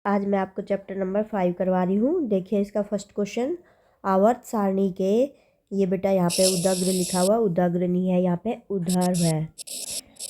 आज मैं आपको चैप्टर नंबर 5 करवा रही हूँ। देखिए इसका फर्स्ट क्वेश्चन, आवर्त सारणी के, ये बेटा यहाँ पे उदाग्र लिखा हुआ, उदाग्र नहीं है, यहाँ पे उधर है।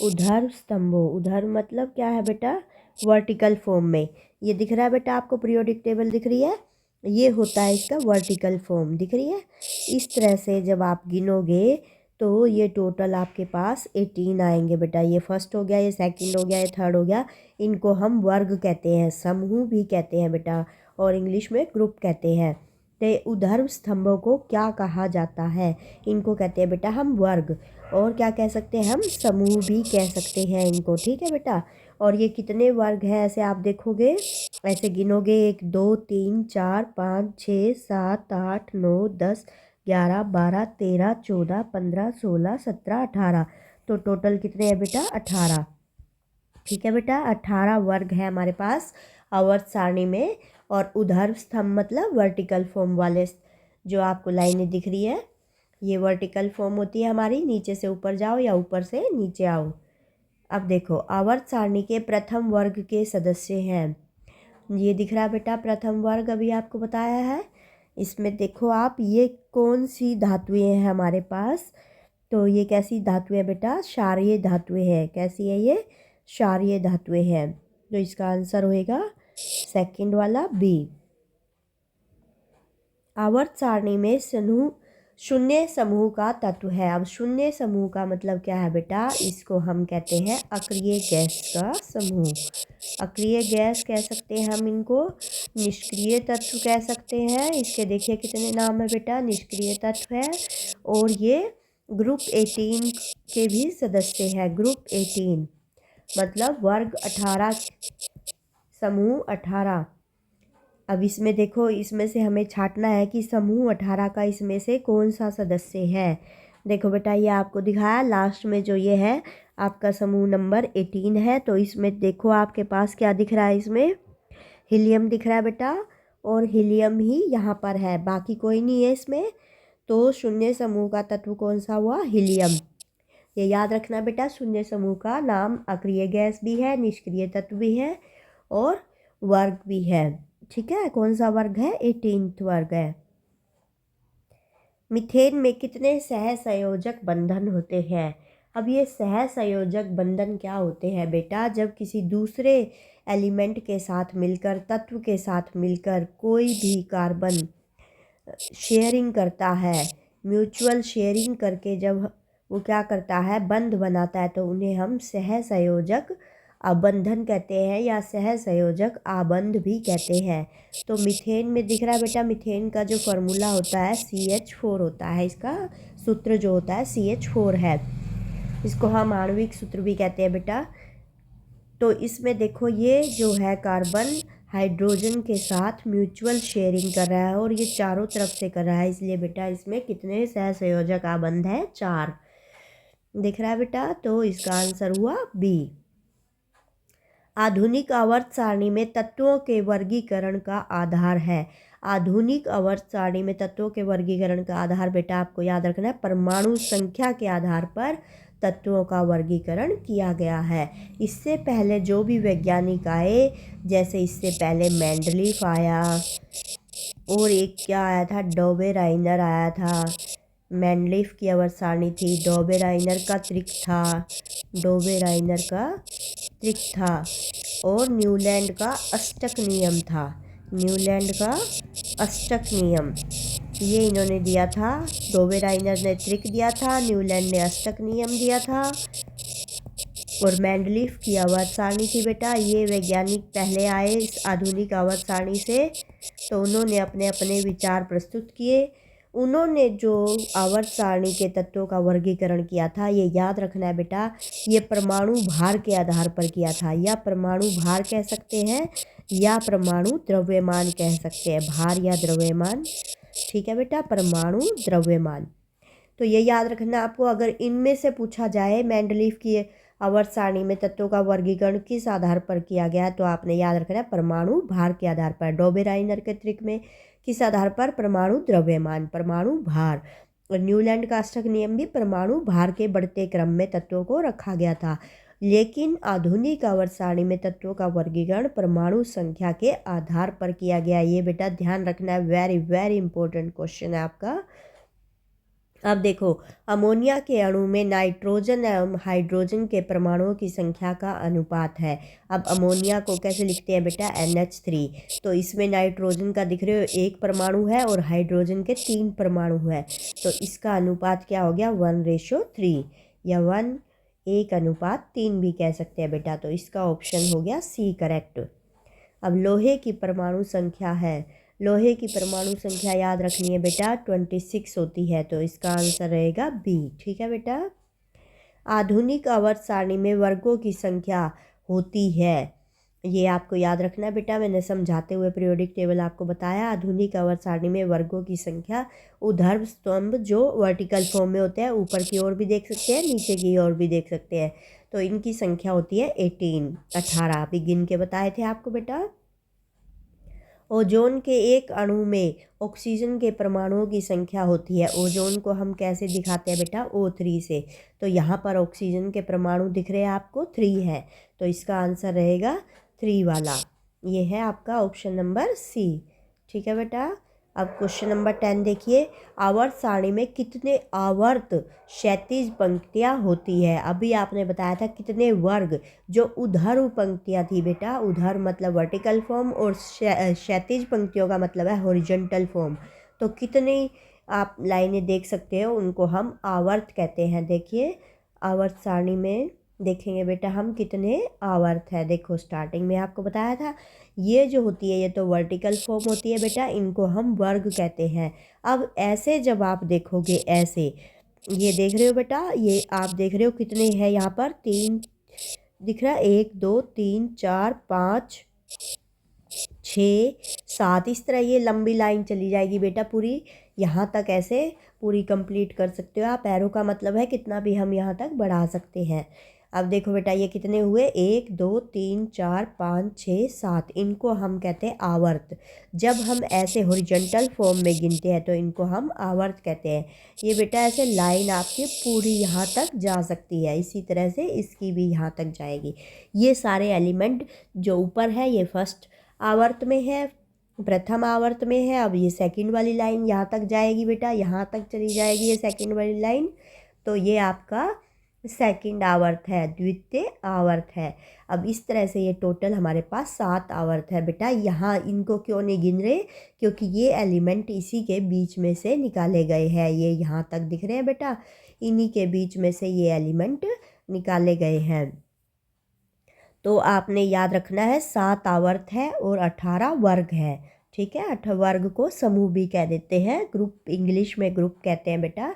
उधर स्तंभों, उधर मतलब क्या है बेटा, वर्टिकल फॉर्म में। ये दिख रहा है बेटा आपको, पीरियोडिक टेबल दिख रही है, ये होता है इसका वर्टिकल फॉर्म, दिख रही है। इस तरह से जब आप गिनोगे तो ये टोटल आपके पास 18 आएंगे बेटा। ये फर्स्ट हो गया, ये सेकंड हो गया, ये थर्ड हो गया। इनको हम वर्ग कहते हैं, समूह भी कहते हैं बेटा, और इंग्लिश में ग्रुप कहते हैं। तो ऊर्ध्व स्तंभों को क्या कहा जाता है, इनको कहते हैं बेटा हम वर्ग, और क्या कह सकते हैं हम, समूह भी कह सकते हैं इनको, ठीक है बेटा। और ये कितने वर्ग हैं ऐसे आप देखोगे, ऐसे गिनोगे 1 2 3 4 5 6 7 8 9 10 11 12 13 14 15 16 17 18, तो टोटल कितने हैं बेटा, 18। ठीक है बेटा, 18 वर्ग है हमारे पास आवर्त सारणी में। और ऊर्ध्व स्तंभ मतलब वर्टिकल फॉर्म वाले, जो आपको लाइनें दिख रही है, ये वर्टिकल फॉर्म होती है हमारी, नीचे से ऊपर जाओ या ऊपर से नीचे आओ। अब देखो आवर्त सारणी के प्रथम वर्ग के सदस्य हैं, ये दिख रहा है बेटा प्रथम वर्ग, अभी आपको बताया है। इसमें देखो आप, ये कौन सी धातुएं हैं हमारे पास, तो ये कैसी धातुएं हैं बेटा, क्षारीय धातुएं हैं। कैसी है ये, क्षारीय धातुएं हैं। तो इसका आंसर होएगा सेकंड वाला बी। आवर्त सारणी में शून्य समूह का तत्व है। अब शून्य समूह का मतलब क्या है बेटा, इसको हम कहते हैं अक्रिय गैस का समूह। अक्रिय गैस कह सकते हैं हम इनको, निष्क्रिय तत्व कह सकते हैं। इसके देखिए कितने नाम है बेटा, निष्क्रिय तत्व है। और ये ग्रुप 18 के भी सदस्य हैं। ग्रुप 18 मतलब वर्ग 18, समूह 18। अब इसमें देखो, इसमें से हमें छांटना है कि समूह 18 का इसमें से कौन सा सदस्य है। देखो बेटा, ये आपको दिखाया लास्ट में, जो ये है आपका समूह नंबर 18 है। तो इसमें देखो आपके पास क्या दिख रहा है, इसमें हीलियम दिख रहा है बेटा, और हीलियम ही यहाँ पर है, बाकी कोई नहीं है इसमें। तो शून्य समूह का तत्व कौन सा हुआ, हीलियम। ये याद रखना बेटा, शून्य समूह का नाम अक्रिय गैस भी है, निष्क्रिय तत्व भी है, और वर्ग भी है। ठीक है, कौन सा वर्ग है, 18th वर्ग है। मीथेन में कितने सहसंयोजक बंधन होते हैं। अब ये सहसंयोजक बंधन क्या होते हैं बेटा, जब किसी दूसरे एलिमेंट के साथ मिलकर, तत्व के साथ मिलकर कोई भी कार्बन शेयरिंग करता है, म्यूचुअल शेयरिंग करके जब वो क्या करता है, बंध बनाता है, तो उन्हें हम सहसंयोजक आबंधन कहते हैं, या सहसंयोजक आबंध भी कहते हैं। तो मीथेन में दिख रहा है बेटा, मीथेन का जो फॉर्मूला होता है CH4 होता है, इसका सूत्र जो होता है CH4 है। इसको हम आणविक सूत्र भी कहते हैं बेटा। तो इसमें देखो, ये जो है कार्बन हाइड्रोजन के साथ म्यूचुअल शेयरिंग कर रहा है, और ये चारों तरफ से कर रहा है, इसलिए बेटा इसमें कितने सहसंयोजक आबंध है, 4 दिख रहा है बेटा। तो इसका आंसर हुआ बी। आधुनिक आवर्त सारणी में तत्वों के वर्गीकरण का आधार है। आधुनिक आवर्त सारणी में तत्वों के वर्गीकरण का आधार बेटा आपको याद रखना है, परमाणु संख्या के आधार पर तत्वों का वर्गीकरण किया गया है। इससे पहले जो भी वैज्ञानिक आए, जैसे इससे पहले मेंडलीफ आया, और एक क्या आया था, डोबेराइनर आया था। मेंडलीफ की आवर्त सारणी थी, डोबेराइनर का त्रिक था, डोबेराइनर का त्रिक था, और न्यूलैंड का अष्टक नियम था, न्यूलैंड का अष्टक नियम, ये इन्होंने दिया था। डोबेराइनर ने त्रिक दिया था, न्यूलैंड ने अष्टक नियम दिया था, और मेंडलीफ की आवर्त सारणी थी बेटा। ये वैज्ञानिक पहले आए इस आधुनिक आवर्त सारणी से, तो उन्होंने अपने अपने विचार प्रस्तुत किए। उन्होंने जो आवर्त सारणी के तत्वों का वर्गीकरण किया था, ये याद रखना है बेटा, ये परमाणु भार के आधार पर किया था, या परमाणु भार कह सकते हैं, या परमाणु द्रव्यमान कह सकते हैं, भार या द्रव्यमान। ठीक है बेटा, परमाणु द्रव्यमान। तो ये याद रखना आपको, अगर इनमें से पूछा जाए मेंडलीफ की आवर्त सारणी में तत्वों का वर्गीकरण किस आधार पर किया गया, तो आपने याद रखना है परमाणु भार के आधार पर। डोबेराइनर के त्रिक में किस आधार पर, परमाणु द्रव्यमान, परमाणु भार। और न्यूलैंड का अष्टक नियम भी परमाणु भार के बढ़ते क्रम में तत्वों को रखा गया था। लेकिन आधुनिक आवर्त सारणी में तत्वों का वर्गीकरण परमाणु संख्या के आधार पर किया गया। ये बेटा ध्यान रखना है, वेरी वेरी इंपॉर्टेंट क्वेश्चन है आपका। अब देखो, अमोनिया के अणु में नाइट्रोजन एवं हाइड्रोजन के परमाणुओं की संख्या का अनुपात है। अब अमोनिया को कैसे लिखते हैं बेटा, NH3। तो इसमें नाइट्रोजन का दिख रहे हो 1 परमाणु है और हाइड्रोजन के 3 परमाणु है, तो इसका अनुपात क्या हो गया, 1:3 या 1:3 भी कह सकते हैं बेटा। तो इसका ऑप्शन हो गया सी करेक्ट। अब लोहे की परमाणु संख्या है, लोहे की परमाणु संख्या याद रखनी है बेटा 26 होती है, तो इसका आंसर रहेगा बी। ठीक है बेटा। आधुनिक आवर्त सारणी में वर्गों की संख्या होती है, ये आपको याद रखना है बेटा। मैंने समझाते हुए पीरियोडिक टेबल आपको बताया। आधुनिक आवर्त सारणी में वर्गों की संख्या ऊर्ध्व स्तंभ जो वर्टिकल फॉर्म में होते हैं, ऊपर की ओर भी देख सकते हैं, नीचे की ओर भी देख सकते हैं, तो इनकी संख्या होती है 18 अभी गिन के बताए थे आपको बेटा। ओजोन के एक अणु में ऑक्सीजन के परमाणुओं की संख्या होती है। ओजोन को हम कैसे दिखाते हैं बेटा, O3 से। तो यहाँ पर ऑक्सीजन के परमाणु दिख रहे हैं आपको 3 है, तो इसका आंसर रहेगा 3 वाला। ये है आपका ऑप्शन नंबर सी। ठीक है बेटा। अब क्वेश्चन नंबर 10 देखिए, आवर्त सारणी में कितने आवर्त क्षैतिज पंक्तियाँ होती है। अभी आपने बताया था कितने वर्ग, जो उधर्व पंक्तियाँ थी बेटा, उधर्व मतलब वर्टिकल फॉर्म और क्षैतिज पंक्तियों का मतलब है हॉरिजॉन्टल फॉर्म। तो कितनी आप लाइनें देख सकते हो, उनको हम आवर्त कहते हैं। देखिए आवर्त सारणी में देखेंगे बेटा हम कितने आवर्त है। देखो स्टार्टिंग में आपको बताया था, ये जो होती है ये तो वर्टिकल फॉर्म होती है बेटा, इनको हम वर्ग कहते हैं। अब ऐसे जब आप देखोगे, ऐसे ये देख रहे हो बेटा, ये आप देख रहे हो कितने हैं यहाँ पर, 3 दिख रहा है, 1 2 3 4 5 6 7, इस तरह ये लंबी लाइन चली जाएगी बेटा पूरी, यहाँ तक ऐसे पूरी कंप्लीट कर सकते हो आप। एरो का मतलब है कितना भी हम यहाँ तक बढ़ा सकते हैं। अब देखो बेटा ये कितने हुए, 1 2 3 4 5 6 7, इनको हम कहते हैं आवर्त। जब हम ऐसे हॉरिजॉन्टल फॉर्म में गिनते हैं तो इनको हम आवर्त कहते हैं। ये बेटा ऐसे लाइन आपकी पूरी यहाँ तक जा सकती है, इसी तरह से इसकी भी यहाँ तक जाएगी। ये सारे एलिमेंट जो ऊपर है ये फर्स्ट आवर्त में है, प्रथम आवर्त में है। अब ये सेकंड वाली लाइन यहाँ तक जाएगी बेटा, यहाँ तक चली जाएगी ये सेकंड वाली लाइन, तो ये आपका सेकंड आवर्त है, द्वितीय आवर्त है। अब इस तरह से ये टोटल हमारे पास 7 आवर्त है बेटा। यहाँ इनको क्यों नहीं गिन रहे, क्योंकि ये एलिमेंट इसी के बीच में से निकाले गए हैं। ये यहाँ तक दिख रहे हैं बेटा, इन्हीं के बीच में से ये एलिमेंट निकाले गए हैं। तो आपने याद रखना है 7 आवर्त है और 18 वर्ग है। ठीक है, 8 वर्ग को समूह भी कह देते हैं, ग्रुप इंग्लिश में ग्रुप कहते हैं बेटा,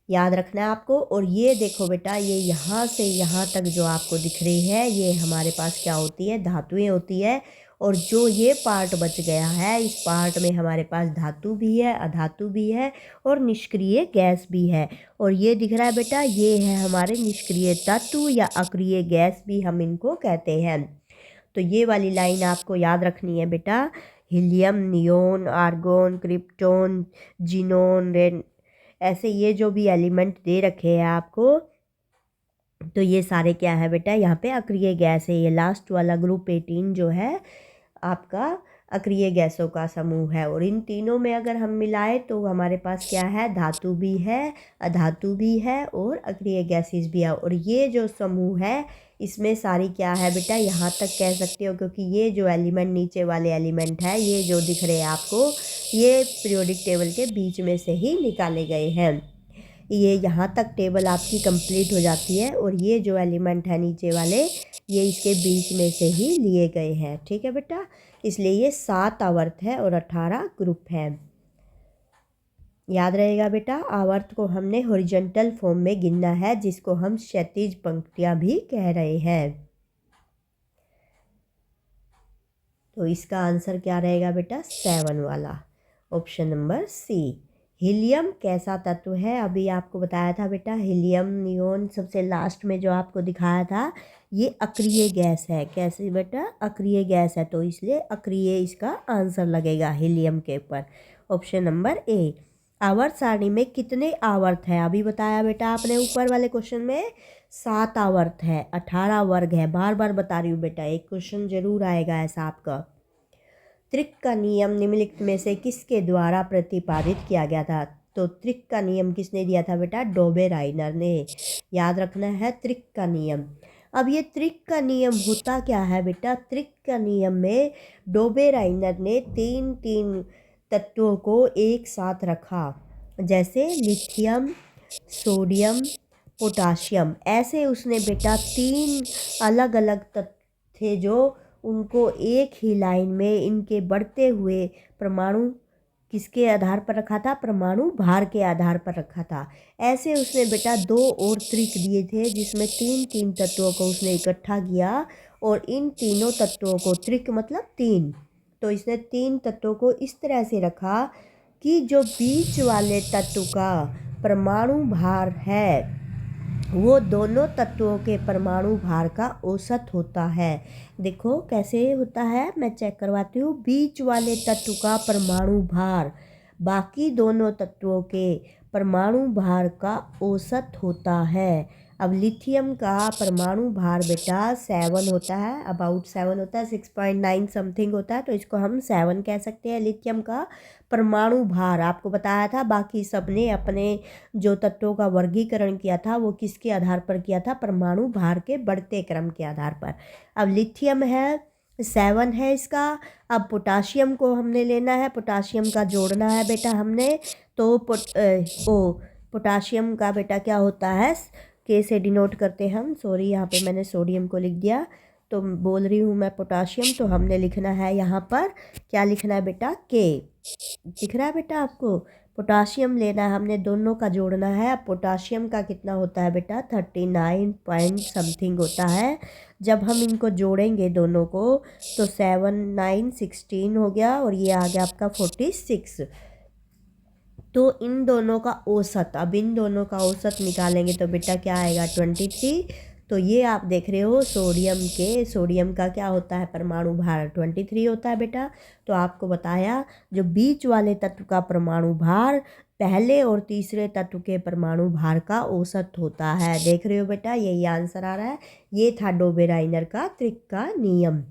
याद रखना है आपको। और ये देखो बेटा, ये यहाँ से यहाँ तक जो आपको दिख रही है, ये हमारे पास क्या होती है, धातुएं होती है। और जो ये पार्ट बच गया है, इस पार्ट में हमारे पास धातु भी है, अधातु भी है और निष्क्रिय गैस भी है। और ये दिख रहा है बेटा, ये है हमारे निष्क्रिय तत्व या अक्रिय गैस भी हम इनको कहते हैं। तो ये वाली लाइन आपको याद रखनी है बेटा, helium, neon, argon, krypton, xenon, rain, ऐसे ये जो भी एलिमेंट दे रखे हैं आपको, तो ये सारे क्या है बेटा, यहाँ पे अक्रिय गैस है। ये लास्ट वाला ग्रुप 18 जो है आपका अक्रिय गैसों का समूह है। और इन तीनों में अगर हम मिलाएं तो हमारे पास क्या है, धातु भी है, अधातु भी है और अक्रिय गैसेस भी है। और ये जो समूह है इसमें सारी क्या है बेटा, यहाँ तक कह सकते हो, क्योंकि ये जो एलिमेंट नीचे वाले एलिमेंट है, ये जो दिख रहे हैं आपको, ये पीरियोडिक टेबल के बीच में से ही निकाले गए हैं। ये यहाँ तक टेबल आपकी कंप्लीट हो जाती है और ये जो एलिमेंट है नीचे वाले, ये इसके बीच में से ही लिए गए हैं। ठीक है बेटा, इसलिए ये 7 आवर्त है और 18 ग्रुप है। याद रहेगा बेटा, आवर्त को हमने हॉरिजॉन्टल फॉर्म में गिनना है, जिसको हम क्षैतिज पंक्तियाँ भी कह रहे हैं। तो इसका आंसर क्या रहेगा बेटा, 7 वाला, ऑप्शन नंबर सी। हीलियम कैसा तत्व है, अभी आपको बताया था बेटा, हीलियम, नियोन, सबसे लास्ट में जो आपको दिखाया था, ये अक्रिय गैस है। कैसे बेटा, अक्रिय गैस है, तो इसलिए अक्रिय इसका आंसर लगेगा हीलियम के ऊपर, ऑप्शन नंबर ए। आवर्त सारणी में कितने आवर्त है? अभी बताया बेटा आपने ऊपर वाले क्वेश्चन में 7 आवर्त है, 18 वर्ग है। बार बार बता रही हूँ बेटा, एक क्वेश्चन जरूर आएगा ऐसा आपका। त्रिक का नियम निम्नलिखित में से किसके द्वारा प्रतिपादित किया गया था? तो त्रिक का नियम किसने दिया था बेटा? डोबेराइनर ने। याद रखना है त्रिक का नियम। अब ये त्रिक का नियम होता क्या है बेटा? त्रिक का नियम में डोबेराइनर ने तीन तीन तत्वों को एक साथ रखा, जैसे लिथियम, सोडियम, पोटाशियम। ऐसे उसने बेटा 3 अलग अलग तत्व थे जो उनको एक ही लाइन में इनके बढ़ते हुए परमाणु किसके आधार पर रखा था? परमाणु भार के आधार पर रखा था। ऐसे उसने बेटा 2 और त्रिक दिए थे जिसमें 3 तत्वों को उसने इकट्ठा किया और इन तीनों तत्वों को, त्रिक मतलब 3, तो इसने 3 तत्वों को इस तरह से रखा कि जो बीच वाले तत्व का परमाणु भार है वो दोनों तत्वों के परमाणु भार का औसत होता है। देखो कैसे होता है, मैं चेक करवाती हूँ। बीच वाले तत्व का परमाणु भार बाकी दोनों तत्वों के परमाणु भार का औसत होता है। अब लिथियम का परमाणु भार बेटा 7 होता है, अबाउट 7 होता है, 6.9 समथिंग होता है, तो इसको हम 7 कह सकते हैं लिथियम का परमाणु भार। आपको बताया था बाकी सबने अपने जो तत्वों का वर्गीकरण किया था वो किसके आधार पर किया था? परमाणु भार के बढ़ते क्रम के आधार पर। अब लिथियम है 7 है इसका। अब पोटाशियम को हमने लेना है, पोटाशियम का जोड़ना है बेटा हमने, तो पोटाशियम का बेटा क्या होता है? के से डिनोट करते हैं हम। सॉरी, यहाँ पे मैंने सोडियम को लिख दिया, तो बोल रही हूँ मैं पोटाशियम, तो हमने लिखना है यहाँ पर क्या लिखना है बेटा? के। दिख रहा है बेटा आपको? पोटाशियम लेना है हमने, दोनों का जोड़ना है। अब पोटाशियम का कितना होता है बेटा? 39 पॉइंट समथिंग होता है। जब हम इनको जोड़ेंगे दोनों को तो 7 9 16 हो गया और ये आ गया आपका 46। तो इन दोनों का औसत, अब इन दोनों का औसत निकालेंगे तो बेटा क्या आएगा? 23। तो ये आप देख रहे हो सोडियम का क्या होता है? परमाणु भार 23 होता है बेटा। तो आपको बताया जो बीच वाले तत्व का परमाणु भार पहले और तीसरे तत्व के परमाणु भार का औसत होता है। देख रहे हो बेटा, यही आंसर आ रहा है। ये था डोबेराइनर का त्रिक का नियम।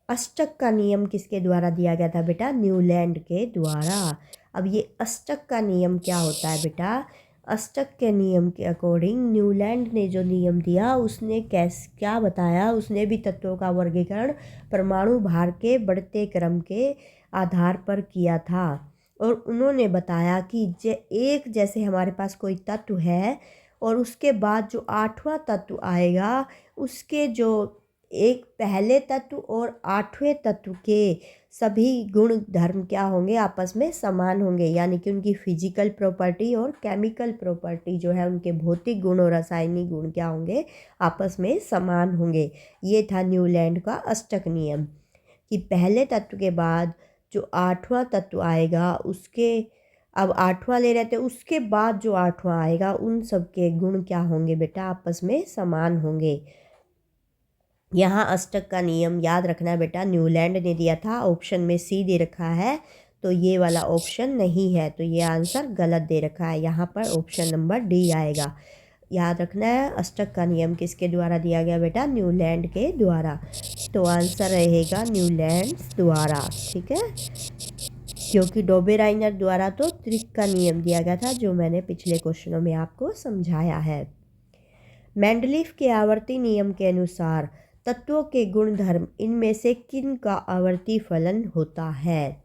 अष्टक का नियम किसके द्वारा दिया गया था बेटा? न्यूलैंड के द्वारा। अब ये अष्टक का नियम क्या होता है बेटा? अष्टक के नियम के अकॉर्डिंग न्यूलैंड ने जो नियम दिया उसने क्या बताया? उसने भी तत्वों का वर्गीकरण परमाणु भार के बढ़ते क्रम के आधार पर किया था और उन्होंने बताया कि एक जैसे हमारे पास कोई तत्व है और उसके बाद जो 8वां तत्व आएगा उसके जो एक पहले तत्व और 8वें तत्व के सभी गुण धर्म क्या होंगे? आपस में समान होंगे, यानी कि उनकी फिजिकल प्रॉपर्टी और केमिकल प्रॉपर्टी जो है, उनके भौतिक गुण और रासायनिक गुण क्या होंगे? आपस में समान होंगे। ये था न्यूलैंड का अष्टक नियम कि पहले तत्व के बाद जो 8वां तत्व आएगा उसके, अब 8वां ले रहे थे, उसके बाद जो 8वां आएगा उन सब के गुण क्या होंगे बेटा? आपस में समान होंगे। यहाँ अष्टक का नियम याद रखना बेटा न्यूलैंड ने दिया था। ऑप्शन में सी दे रखा है तो ये वाला ऑप्शन नहीं है, तो ये आंसर गलत दे रखा है। यहाँ पर ऑप्शन नंबर डी आएगा। याद रखना है अष्टक का नियम किसके द्वारा दिया गया बेटा? न्यूलैंड के द्वारा। तो आंसर रहेगा न्यूलैंड द्वारा, ठीक है, क्योंकि डोबेराइनर द्वारा तो त्रिक का नियम दिया गया था जो मैंने पिछले क्वेश्चनों में आपको समझाया है। मेंडलीफ के आवर्ती नियम के अनुसार तत्वों के गुणधर्म इनमें से किन का आवर्ती फलन होता है?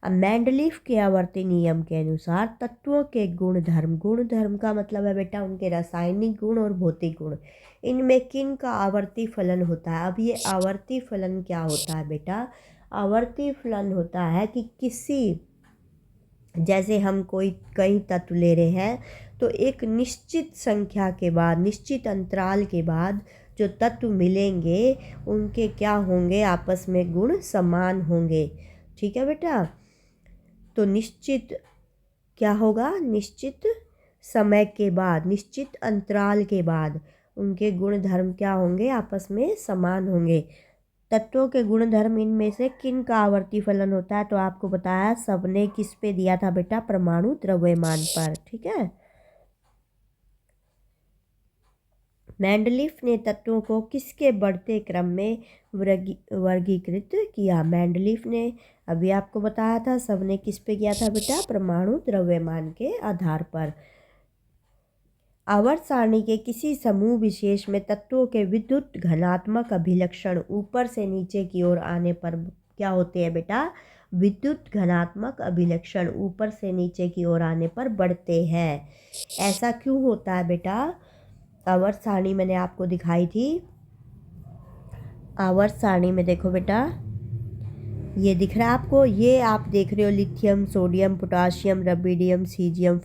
अब मेंडलीफ के आवर्ती नियम के अनुसार तत्वों के गुणधर्म का मतलब है बेटा उनके रासायनिक गुण और भौतिक गुण, इनमें किन का आवर्ती फलन होता है? अब ये आवर्ती फलन क्या होता है बेटा? आवर्ती फलन होता है कि किसी, जैसे हम कई तत्व ले रहे हैं तो एक निश्चित संख्या के बाद, निश्चित अंतराल के बाद जो तत्व मिलेंगे उनके क्या होंगे? आपस में गुण समान होंगे, ठीक है बेटा। तो निश्चित क्या होगा? निश्चित समय के बाद, निश्चित अंतराल के बाद उनके गुण धर्म क्या होंगे? आपस में समान होंगे। तत्वों के गुणधर्म इनमें से किन का आवर्ती फलन होता है? तो आपको बताया सबने किस पे दिया था बेटा? परमाणु द्रव्यमान पर। ठीक है। मेंडलीफ ने तत्वों को किसके बढ़ते क्रम में वर्गीकृत किया? मेंडलीफ ने अभी आपको बताया था, सबने किस पे किया था बेटा? परमाणु द्रव्यमान के आधार पर। आवर्त सारणी के किसी समूह विशेष में तत्वों के विद्युत घनात्मक अभिलक्षण ऊपर से नीचे की ओर आने पर क्या होते हैं बेटा? विद्युत घनात्मक अभिलक्षण ऊपर से नीचे की ओर आने पर बढ़ते हैं। ऐसा क्यों होता है बेटा? आवर्त सारणी मैंने आपको दिखाई थी। आवर्त सारणी में देखो बेटा, ये दिख रहा है आपको, ये आप देख रहे हो lithium, sodium, potassium, rubidium, caesium,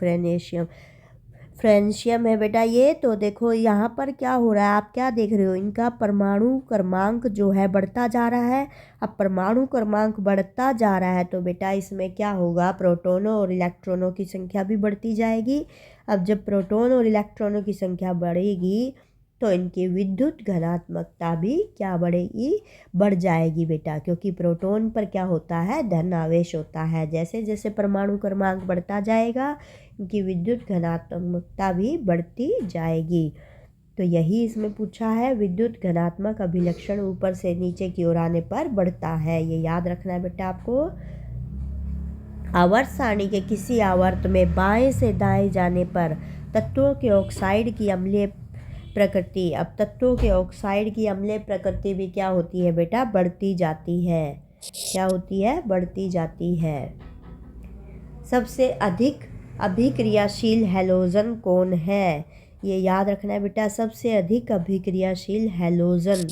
francium है बेटा ये। तो देखो यहाँ पर क्या हो रहा है, आप क्या देख रहे हो? इनका परमाणु क्रमांक जो है बढ़ता जा रहा है। अब परमाणु क्रमांक बढ़ता जा रहा है तो बेटा इसमें क्या होगा? प्रोटॉनों और इलेक्ट्रॉनों की संख्या भी बढ़ती जाएगी। अब जब प्रोटॉन और इलेक्ट्रॉनों की संख्या बढ़ेगी तो इनकी विद्युत घनात्मकता भी क्या बढ़ेगी? बढ़ जाएगी बेटा, क्योंकि प्रोटॉन पर क्या होता है? धन आवेश होता है। जैसे जैसे परमाणु क्रमांक बढ़ता जाएगा इनकी विद्युत घनात्मकता भी बढ़ती जाएगी। तो यही इसमें पूछा है, विद्युत घनात्मक अभिलक्षण ऊपर से नीचे की ओर आने पर बढ़ता है। ये याद रखना है बेटा आपको। आवर्त सारणी के किसी आवर्त में बाएं से दाएं जाने पर तत्वों के ऑक्साइड की अम्लीय प्रकृति, अब तत्वों के ऑक्साइड की अम्लीय प्रकृति भी क्या होती है बेटा? बढ़ती जाती है। क्या होती है? बढ़ती जाती है। सबसे अधिक अभिक्रियाशील हैलोजन कौन है? ये याद रखना है बेटा, सबसे अधिक अभिक्रियाशील हैलोजन,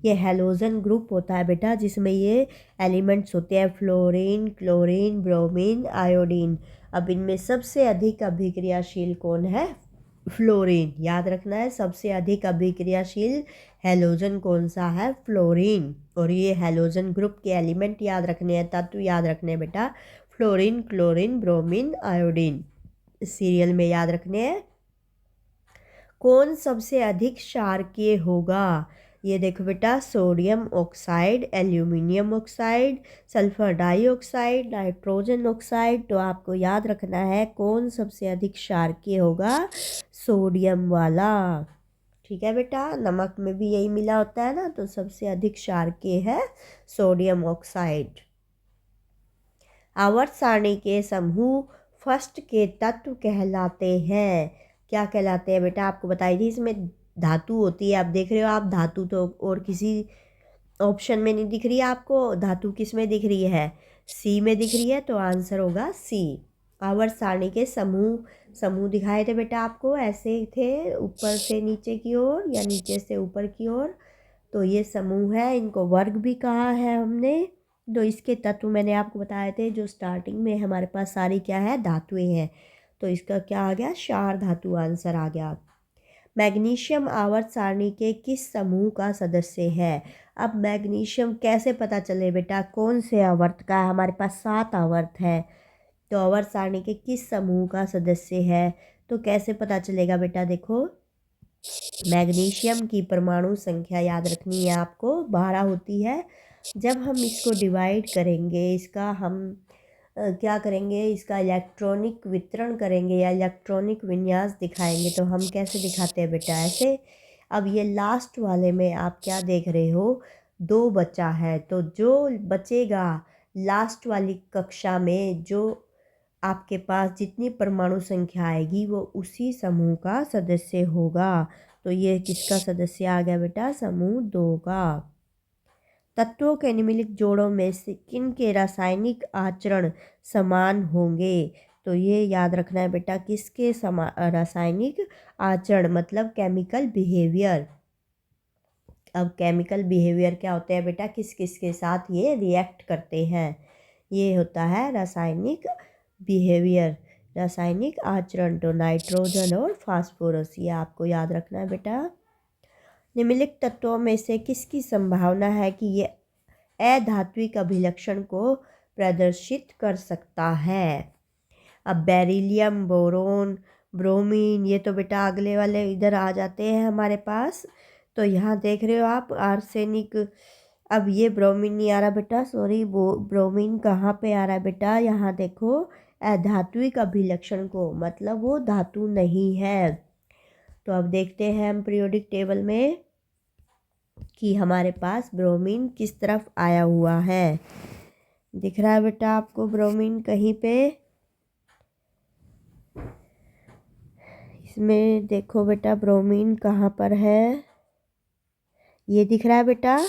ये हैलोजन ग्रुप होता है बेटा, जिसमें ये एलिमेंट्स होते हैं फ्लोरीन, क्लोरीन, ब्रोमीन, आयोडीन। अब इनमें सबसे अधिक अभिक्रियाशील कौन है? फ्लोरीन। याद रखना है, सबसे अधिक अभिक्रियाशील हैलोजन कौन सा है? फ्लोरीन। और ये हैलोजन ग्रुप के एलिमेंट याद रखने हैं, तत्व याद रखने हैं बेटा, fluorine, chlorine, bromine, iodine. Serial में याद रखने हैं। कौन सबसे अधिक क्षारकीय होगा? ये देखो बेटा, sodium oxide, aluminium oxide, sulphur dioxide, nitrogen oxide. तो आपको याद रखना है कौन सबसे अधिक क्षारकीय होगा? सोडियम वाला। ठीक है बेटा, नमक में भी यही मिला होता है ना, तो सबसे अधिक क्षारकीय है सोडियम ऑक्साइड। आवर्त सारणी के समूह फर्स्ट के तत्व कहलाते हैं। क्या कहलाते हैं बेटा? आपको बताई थी, इसमें धातु होती है। आप देख रहे हो, आप धातु तो और किसी ऑप्शन में नहीं दिख रही है आपको। धातु किस में दिख रही है? सी में दिख रही है, तो आंसर होगा सी। आवर्त सारणी के समूह दिखाए थे बेटा आपको, ऐसे थे, ऊपर से नीचे की ओर या नीचे से ऊपर की ओर। तो ये समूह है, इनको वर्ग भी कहा है हमने। तो इसके तत्व मैंने आपको बताए थे, जो स्टार्टिंग में हमारे पास सारी क्या है? धातुएं हैं। तो इसका क्या आ गया? क्षार धातु आंसर आ गया। मैग्नीशियम आवर्त सारणी के किस समूह का सदस्य है? अब मैग्नीशियम कैसे पता चले बेटा कौन से आवर्त का है? हमारे पास 7 आवर्त है, तो आवर्त सारणी के किस समूह का सदस्य है? तो कैसे पता चलेगा बेटा? देखो, मैग्नीशियम की परमाणु संख्या याद रखनी है आपको, 12 होती है। जब हम इसको डिवाइड करेंगे, इसका हम क्या करेंगे? इसका इलेक्ट्रॉनिक वितरण करेंगे या इलेक्ट्रॉनिक विन्यास दिखाएंगे। तो हम कैसे दिखाते हैं बेटा? ऐसे। अब ये लास्ट वाले में आप क्या देख रहे हो? 2 बचा है, तो जो बचेगा लास्ट वाली कक्षा में, जो आपके पास जितनी परमाणु संख्या आएगी वो उसी समूह का सदस्य होगा। तो ये किसका सदस्य आ गया बेटा? समूह 2 का। तत्वों के निम्नलिखित जोड़ों में से किन के रासायनिक आचरण समान होंगे? तो ये याद रखना है बेटा, किसके रासायनिक आचरण मतलब केमिकल बिहेवियर। अब केमिकल बिहेवियर क्या होते हैं बेटा? किस किस के साथ ये रिएक्ट करते हैं? ये होता है रासायनिक बिहेवियर, रासायनिक आचरण। तो नाइट्रोजन और फास्फोरस, ये आपको याद रखना है बेटा। निम्नलिखित तत्वों में से किसकी संभावना है कि ये अधात्विक अभिलक्षण को प्रदर्शित कर सकता है? अब बेरिलियम, बोरोन, ब्रोमीन, ये तो बेटा अगले वाले इधर आ जाते हैं हमारे पास। तो यहाँ देख रहे हो आप, आर्सेनिक, अब ये ब्रोमीन नहीं आ रहा बेटा, सॉरी, वो ब्रोमीन कहाँ पे आ रहा है बेटा, यहाँ देखो, अधात्विक अभिलक्षण को, मतलब वो धातु नहीं है। तो अब देखते हैं हम पीरियोडिक टेबल में कि हमारे पास ब्रोमीन किस तरफ आया हुआ है। दिख रहा है बेटा आपको ब्रोमीन कहीं पे? इसमें देखो बेटा ब्रोमीन कहाँ पर है, ये दिख रहा है बेटा।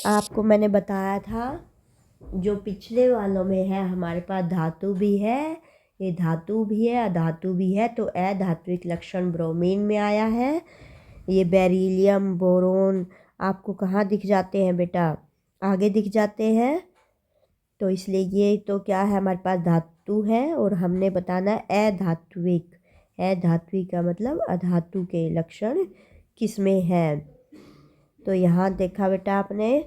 आपको मैंने बताया था जो पिछले वालों में है हमारे पास धातु भी है, ये धातु भी है, अधातु भी है, तो अधात्विक लक्षण ब्रोमीन में आया है। ये बेरिलियम, बोरोन आपको कहाँ दिख जाते हैं बेटा, आगे दिख जाते हैं। तो इसलिए ये तो क्या है, हमारे पास धातु है और हमने बताना है अधात्विक। अधात्विक का मतलब अधातु के लक्षण किसमें है। तो यहाँ देखा बेटा आपने,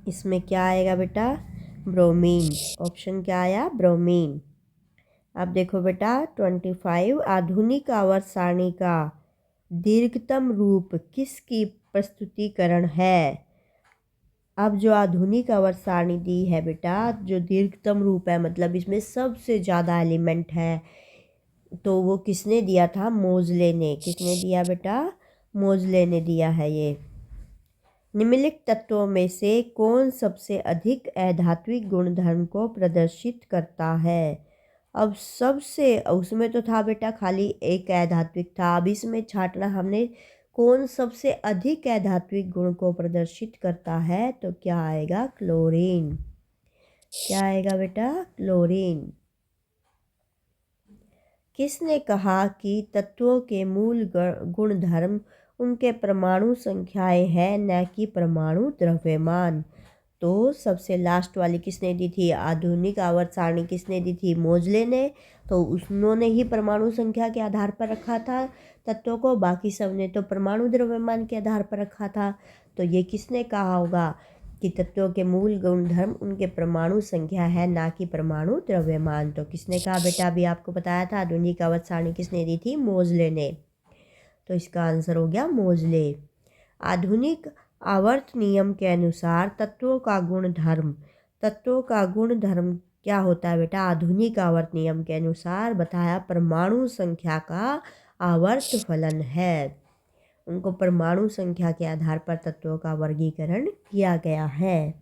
इसमें क्या आएगा बेटा, ब्रोमीन। ऑप्शन क्या आया, ब्रोमीन। अब देखो बेटा 25, आधुनिक आवर्त सारणी का दीर्घतम रूप किसकी प्रस्तुतिकरण है। अब जो आधुनिक आवर्त सारणी दी है बेटा, जो दीर्घतम रूप है मतलब इसमें सबसे ज़्यादा एलिमेंट है, तो वो किसने दिया था, मोजले ने। किसने दिया बेटा, मोजले ने दिया है ये। निम्नलिखित तत्वों में से कौन सबसे अधिक अधात्विक गुणधर्म को प्रदर्शित करता है। अब सबसे, उसमें तो था बेटा खाली एक अधात्विक था, अब इसमें छांटना हमने कौन सबसे अधिक अधात्विक गुण को प्रदर्शित करता है, तो क्या आएगा, क्लोरीन। क्या आएगा बेटा, क्लोरीन। किसने कहा कि तत्वों के मूल गुणधर्म उनके परमाणु संख्याएं हैं, न कि परमाणु द्रव्यमान। तो सबसे लास्ट वाली किसने दी थी, आधुनिक आवर्त सारणी किसने दी थी, मोजले ने। तो उन्होंने ही परमाणु संख्या के आधार पर रखा था तत्वों को, बाकी सब ने तो परमाणु द्रव्यमान के आधार पर रखा था। तो ये किसने कहा होगा कि तत्वों के मूल गुणधर्म उनके परमाणु संख्या है, ना कि परमाणु द्रव्यमान। तो किसने कहा बेटा, अभी आपको बताया था, आधुनिक आवर्त सारणी किसने दी थी, मोजले ने। तो इसका आंसर हो गया मोजले। आधुनिक आवर्त नियम के अनुसार तत्वों का गुणधर्म, तत्वों का गुणधर्म क्या होता है बेटा, आधुनिक आवर्त नियम के अनुसार बताया परमाणु संख्या का आवर्त फलन है। उनको परमाणु संख्या के आधार पर तत्वों का वर्गीकरण किया गया है।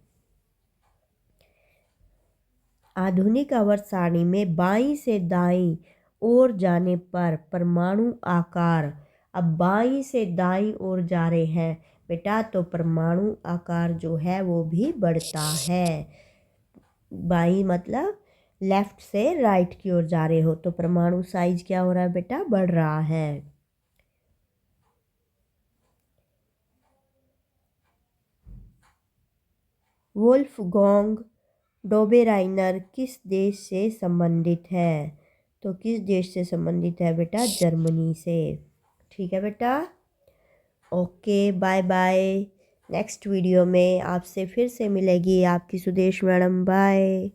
आधुनिक आवर्त सारणी में बाईं से दाईं ओर जाने पर परमाणु आकार, अब बाईं से दाईं ओर जा रहे हैं बेटा, तो परमाणु आकार जो है वो भी बढ़ता है। बाईं मतलब लेफ्ट से राइट की ओर जा रहे हो तो परमाणु साइज क्या हो रहा है बेटा, बढ़ रहा है। वोल्फगॉन्ग डोबेराइनर किस देश से संबंधित है। तो किस देश से संबंधित है बेटा, जर्मनी से। ठीक है बेटा, okay, bye bye. Next video में आपसे फिर से मिलेगी आपकी सुदेश मैडम, बाय।